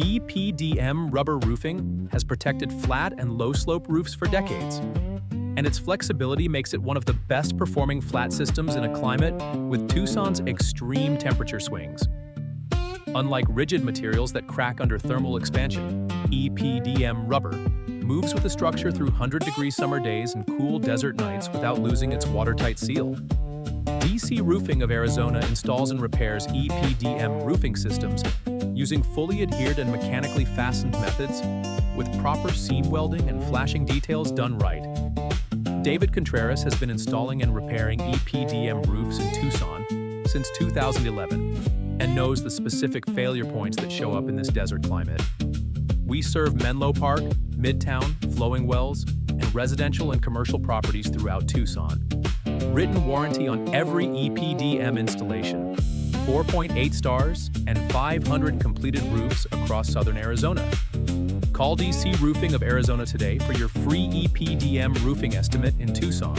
EPDM rubber roofing has protected flat and low-slope roofs for decades, and its flexibility makes it one of the best-performing flat systems in a climate with Tucson's extreme temperature swings. Unlike rigid materials that crack under thermal expansion, EPDM rubber moves with the structure through 100-degree summer days and cool desert nights without losing its watertight seal. DC Roofing of Arizona installs and repairs EPDM roofing systems using fully adhered and mechanically fastened methods with proper seam welding and flashing details done right. David Contreras has been installing and repairing EPDM roofs in Tucson since 2011 and knows the specific failure points that show up in this desert climate. We serve Menlo Park, Midtown, Flowing Wells, and residential and commercial properties throughout Tucson. Written warranty on every EPDM installation, 4.8 stars, and 500 completed roofs across southern Arizona. Call DC Roofing of Arizona today for your free EPDM roofing estimate in Tucson.